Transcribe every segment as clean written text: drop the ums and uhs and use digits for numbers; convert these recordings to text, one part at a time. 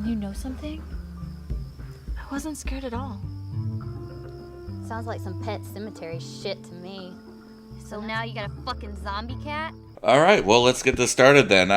And you know something? I wasn't scared at all. Sounds like some Pet Cemetery shit to me. So now you got a fucking zombie cat? All right, well, let's get this started then.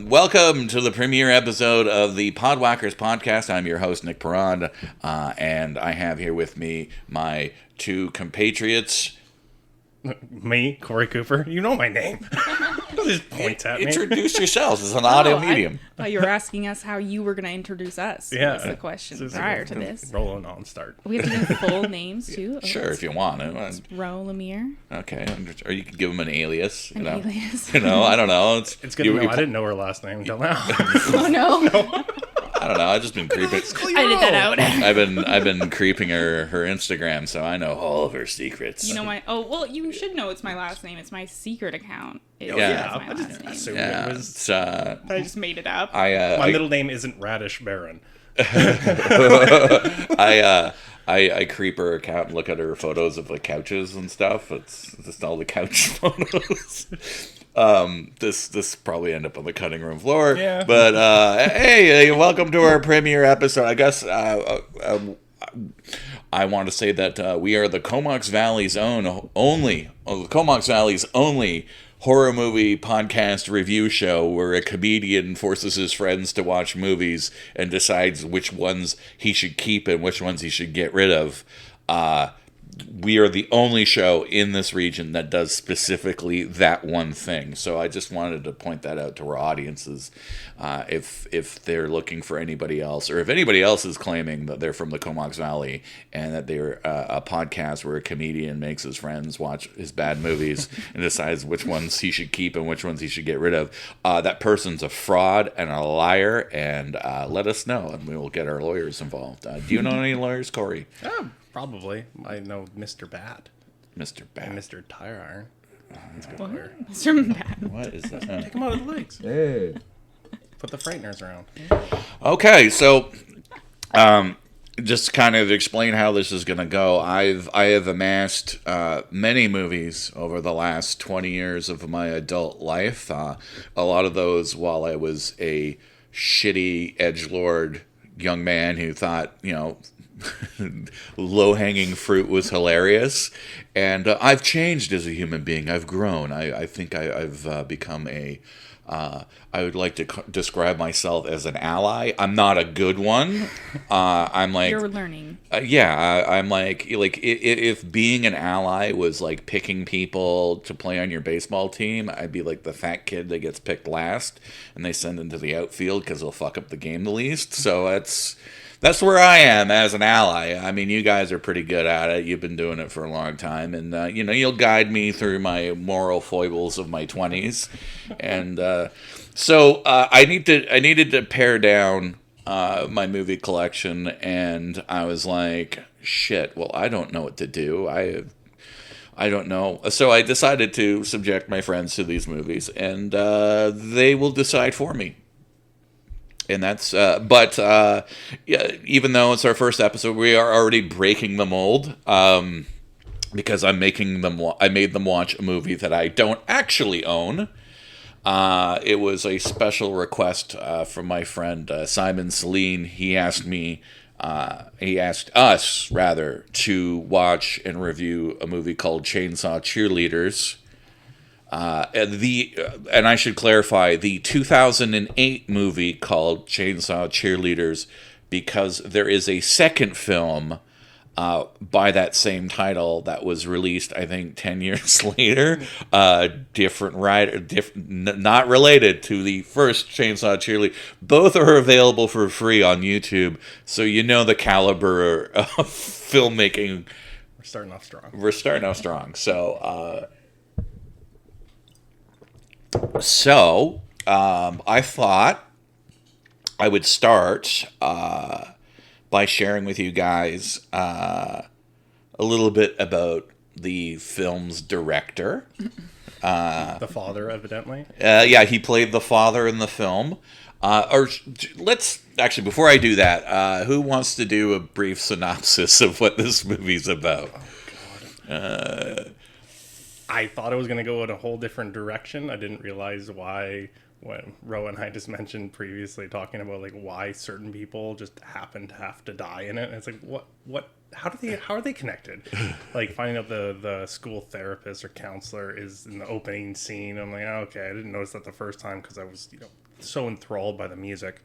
Welcome to the premiere episode of the Podwhackers podcast. I'm your host, Nick Perron, and I have here with me my two compatriots. Me, Corey Cooper. You know my name. Just points at me. Introduce yourselves. It's an audio medium. I thought you were asking us how you were going to introduce us. Yeah. That's the question So it's prior like to this. Rolling on start. We have to do full names, too. Sure, if you want to. Ro Lemire. Okay, or you can give them an alias. An alias. You know, I don't know. It's good to know. I didn't know her last name until now. Oh, no. I don't know. I've just been creeping. Edit that out. I've been creeping her Instagram, so I know all of her secrets. You know my... Oh, well, you should know it's my last name. It's my secret account. Yeah. My last name. So Yeah, it was, it's, I just made it up. my middle name isn't Radish Baron. I creep her account and look at her photos of the couches and stuff. It's just all the couch photos. This probably end up on the cutting room floor. Yeah. But hey, welcome to our premiere episode. I guess I want to say that we are the Comox Valley's Comox Valley's only horror movie podcast review show where a comedian forces his friends to watch movies and decides which ones he should keep and which ones he should get rid of. We are the only show in this region that does specifically that one thing. So I just wanted to point that out to our audiences. If they're looking for anybody else, or if anybody else is claiming that they're from the Comox Valley and that they're a podcast where a comedian makes his friends watch his bad movies and decides which ones he should keep and which ones he should get rid of, that person's a fraud and a liar, and let us know and we will get our lawyers involved. Do you know any lawyers, Corey? Probably. I know Mr. Bat. Mr. Bat. And Mr. Tire Iron. That's a good lawyer. Mr. Matt. What is that? Take him out of the legs. Hey. Put the frighteners around. Okay, so just kind of explain how this is going to go. I have amassed many movies over the last 20 years of my adult life. A lot of those while I was a shitty edgelord young man who thought, low-hanging fruit was hilarious. And I've changed as a human being. I've grown. I think I've become I would like to describe myself as an ally. I'm not a good one. I'm like... You're learning. I'm like if being an ally was like picking people to play on your baseball team, I'd be like the fat kid that gets picked last and they send into the outfield because they'll fuck up the game the least. So that's where I am as an ally. I mean, you guys are pretty good at it. You've been doing it for a long time. And, you'll guide me through my moral foibles of my 20s. And so I needed to pare down my movie collection. And I was like, shit, well, I don't know what to do. I don't know. So I decided to subject my friends to these movies. And they will decide for me. And that's, yeah, even though it's our first episode, we are already breaking the mold, because I made them watch a movie that I don't actually own. It was a special request from my friend Simon Celine. He asked us to watch and review a movie called Chainsaw Cheerleaders. And I should clarify, the 2008 movie called Chainsaw Cheerleaders, because there is a second film by that same title that was released, I think, 10 years later. Different writer, not related to the first Chainsaw Cheerleader. Both are available for free on YouTube, so you know the caliber of filmmaking. We're starting off strong. So, I thought I would start by sharing with you guys a little bit about the film's director. The father, evidently. Yeah, he played the father in the film. Let's actually, before I do that, who wants to do a brief synopsis of what this movie's about? Oh, God. I thought it was going to go in a whole different direction. I didn't realize why when Ro and I just mentioned previously, talking about like why certain people just happen to have to die in it. And it's like, how are they connected? Like finding out the school therapist or counselor is in the opening scene. I'm like, oh, okay, I didn't notice that the first time because I was, so enthralled by the music.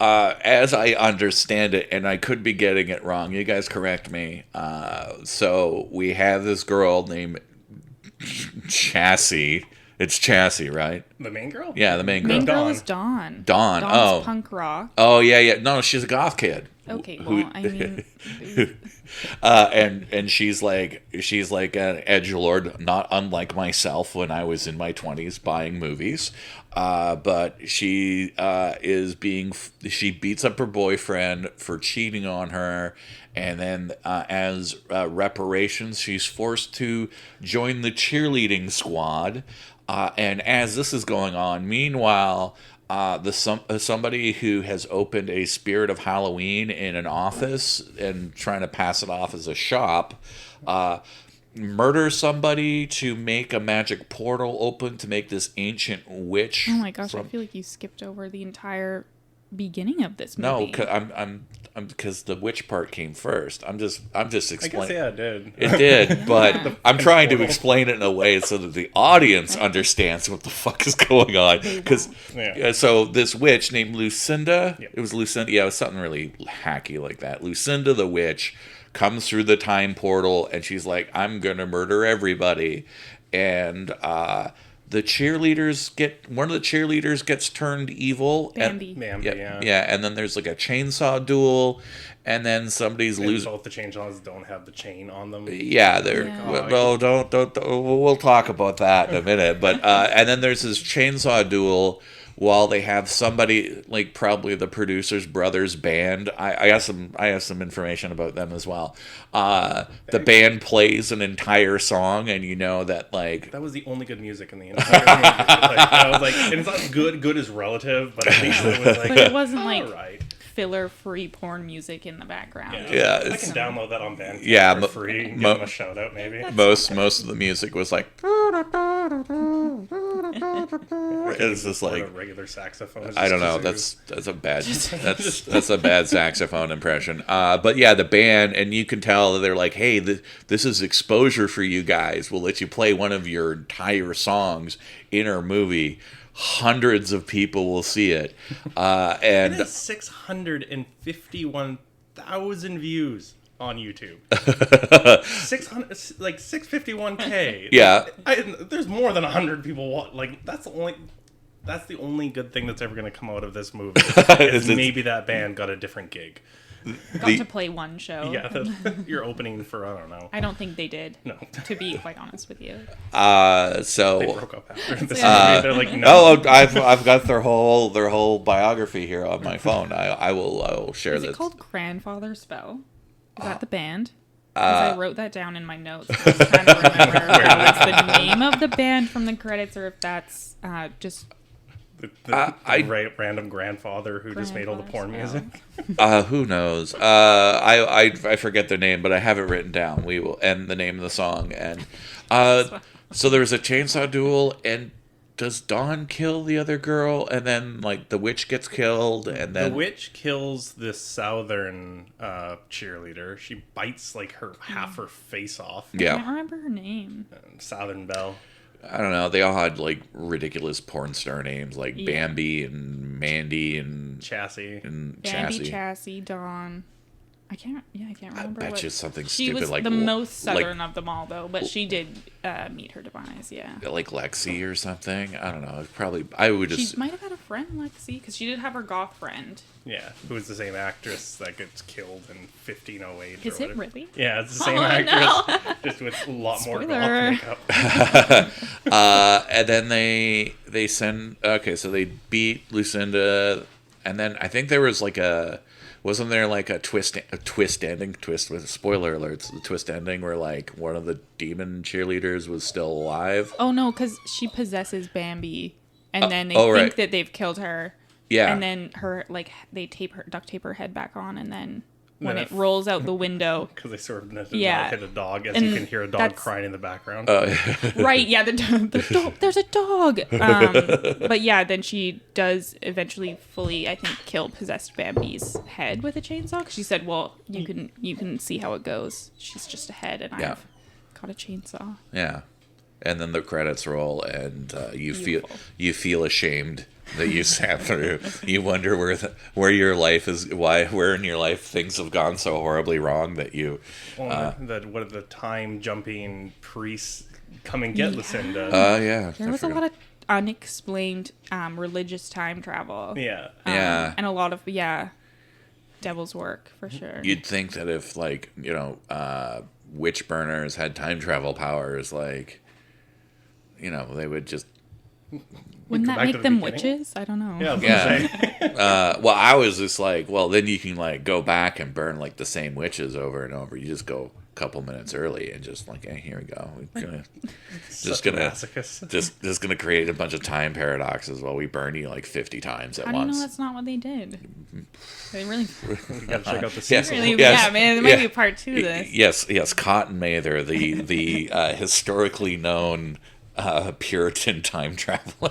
As I understand it, and I could be getting it wrong, you guys correct me. So we have this girl named Chassis. It's Chassis, right? The main girl? Yeah, the main girl. Main girl Dawn. is Dawn. Dawn. Dawn's punk rock. Oh, yeah. No, she's a goth kid. Okay, well, I mean, and she's like an edgelord, not unlike myself when I was in my 20s buying movies. But she she beats up her boyfriend for cheating on her, and then as reparations, she's forced to join the cheerleading squad. And as this is going on, meanwhile, somebody who has opened a Spirit of Halloween in an office and trying to pass it off as a shop, murders somebody to make a magic portal open to make this ancient witch. oh my gosh, I feel like you skipped over the entire beginning of this No, movie. I'm because the witch part came first. I'm just I explaining. guess, yeah, it did. It did, but I'm trying to explain it in a way so that the audience understands what the fuck is going on. Because Yeah. so this witch named Lucinda, Yep. it was Lucinda. Yeah, it was something really hacky like that. Lucinda the witch comes through the time portal, and she's like, "I'm gonna murder everybody," and one of the cheerleaders gets turned evil. Bambi. Bambi, Yeah, yeah. and then there's like a chainsaw duel, and then somebody's And losing. both the chainsaws don't have the chain on them. Yeah, they're Yeah. well. Don't. We'll talk about that in a minute. But and then there's this chainsaw duel while they have somebody like probably the producer's brother's band. I have some information about them as well. The band plays an entire song, and you know that like That was the only good music in the entire movie. I was like, and it's not good. Good is relative, but at least it was like. But it wasn't like alright. filler-free porn music in the background. Yeah, I it's- can download that on Bandcamp Yeah, for free and give them a shout out, maybe. most of the music was like. It's just Or like a regular saxophone. I don't know. That's a bad that's a bad saxophone impression. But yeah, the band, and you can tell that they're like, hey, this is exposure for you guys. We'll let you play one of your entire songs in our movie. Hundreds of people will see it, and It has 651,000 views on YouTube. 651K. Yeah. There's more than 100 people. Like that's the only good thing that's ever going to come out of this movie. Is maybe that band got a different gig. Got to play one show. Yeah, you're opening for I don't know. I don't think they did. No. To be quite honest with you. They so. broke up after this Yeah. movie. They're like, no. Oh, I've got their whole biography here on my phone. I will share Is this. it called Grandfather Spell? Is that the band? Because I wrote that down in my notes. I was trying to remember if that was the name of the band from the credits or if that's just Random grandfather who just made all the porn Grandfather music. Who knows? I forget their name, but I have it written down. We will end the name of the song, and so there's a chainsaw duel, and does Dawn kill the other girl, and then like the witch gets killed, and then The witch kills this southern cheerleader. She bites like half her face off. I can't yeah, remember her name. Southern Belle. I don't know. They all had like ridiculous porn star names, like Yeah. Bambi and Mandy and Chassis. Bambi, Chassis. Chassis, Dawn. I can't remember. bet what. you something She stupid was like the most like- southern of them all, though. But she did meet her demise. Yeah. like Lexi or something. I don't know. It's probably I would She just might have had a friend, Lexi, because she did have her goth friend. Yeah, who is the same actress that gets killed in 1508. Is or it whatever. really? Yeah, it's the same Oh, actress, just with a lot more Spoiler. goth makeup. and then they send so they beat Lucinda, and then I think there was like wasn't there like a twist ending with spoiler alerts, the twist ending where like one of the demon cheerleaders was still alive. Oh no, because she possesses Bambi, and then they oh, think right. that they've killed her. Yeah. And then they duct tape her head back on, and then when it rolls out the window. Because they sort of did Yeah. not hit a dog, as And you can hear a dog that's- crying in the background. Right, yeah, the dog, there's a dog. But yeah, then she does eventually fully, I think, kill possessed Bambi's head with a chainsaw. 'Cause she said, well, you can see how it goes. She's just a head, and Yeah. I've got a chainsaw. Yeah. And then the credits roll, and you Beautiful. feel ashamed that you sat through. You wonder where your life is, where in your life things have gone so horribly wrong that you. What are the time jumping priests come and get Lucinda? Yeah. There was a lot of unexplained religious time travel. Yeah. Yeah. And a lot of, devil's work, for sure. You'd think that if, like, witch burners had time travel powers, like, they would just. Wouldn't Go that back to make the them beginning? witches? I don't know. Yeah. I was Yeah. gonna say. Well, I was just like, well, then you can, like, go back and burn, like, the same witches over and over. You just go a couple minutes early and just, like, hey, here we go. Such a masochist. Just gonna create a bunch of time paradoxes while we burn you like 50 times at How do you know once. that's not what they did? They really, You gotta check out the Yes. sequel. really, Yes. yeah, man. There might be a part 2 to this. Yes, Cotton Mather, the historically known Puritan time traveler.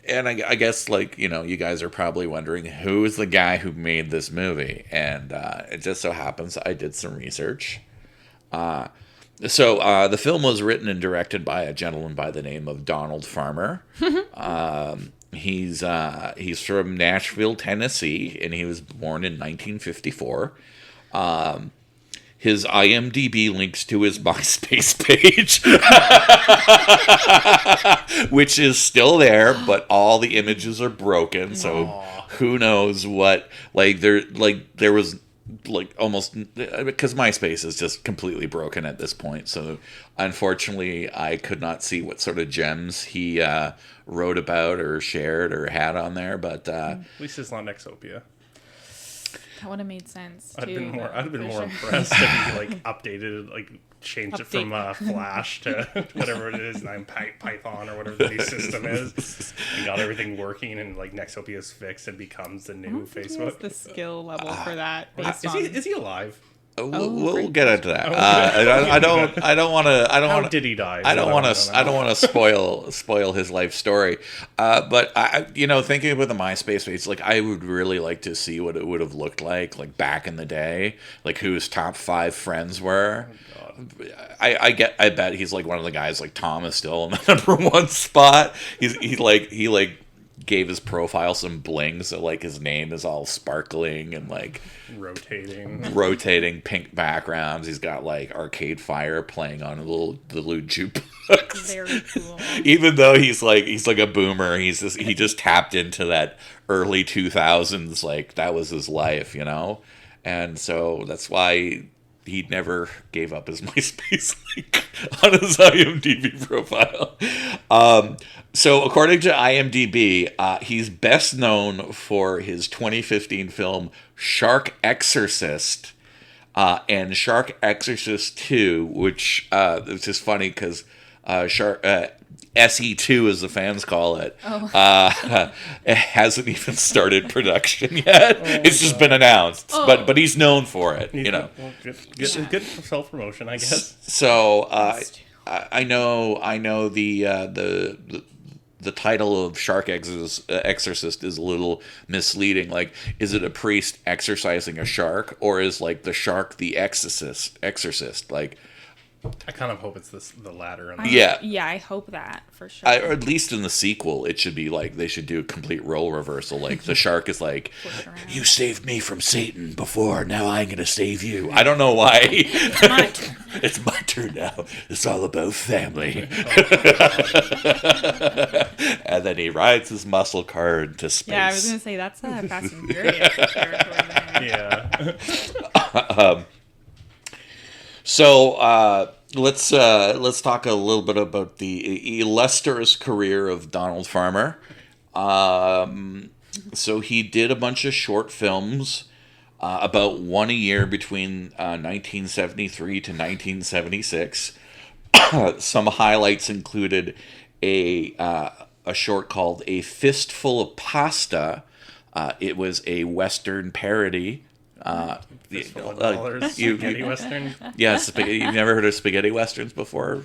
And I guess, like, you guys are probably wondering who is the guy who made this movie, and it just so happens I did some research. So the film was written and directed by a gentleman by the name of Donald Farmer. He's from Nashville, Tennessee, and he was born in 1954. His IMDb links to his MySpace page, which is still there, but all the images are broken. So who knows what? There was almost, because MySpace is just completely broken at this point. So unfortunately, I could not see what sort of gems he wrote about or shared or had on there. But At least it's not Nexopia. That would have made sense. I'd too, been more for sure. impressed if he updated it, changed it from Flash to whatever it is, Python or whatever the new system is, and got everything working, and Nexopia's fixed and becomes the I new don't think he has Facebook. the skill level for that. Based Is he alive? we'll get into that. I don't want to. How did he die? I don't want to spoil his life story. But thinking about the MySpace page, I would really like to see what it would have looked like back in the day, who his top 5 friends were. I bet he's one of the guys Tom is still in the number 1 spot. He gave his profile some bling, so his name is all sparkling and rotating pink backgrounds. He's got Arcade Fire playing on the little jukebox. Very cool. Even though he's a boomer, he just tapped into that early 2000s, that was his life, and so that's why he never gave up his MySpace link on his IMDb profile. So according to IMDb, he's best known for his 2015 film Shark Exorcist and Shark Exorcist 2, which is just funny because SE2, as the fans call it, it hasn't even started production yet. It's just been announced, but he's known for it, Well, good self-promotion, I guess. So I know the title of Shark Exorcist is a little misleading. Is it a priest exorcising a shark, or is the shark the exorcist? I kind of hope it's the latter. Yeah, I hope that for sure. or at least in the sequel, it should be they should do a complete role reversal. The shark is you saved me from Satan before, now I'm gonna save you. I don't know why. It's my turn. It's my turn now. It's all about family. And then he rides his muscle car into space. Yeah, I was gonna say that's a Fast and Furious territory there. Yeah. So let's talk a little bit about the illustrious career of Donald Farmer. So he did a bunch of short films, about one a year between 1973 to 1976. Some highlights included a a short called A Fistful of Pasta. It was a Western parody. $1 spaghetti western. Yeah, you've never heard of spaghetti westerns before?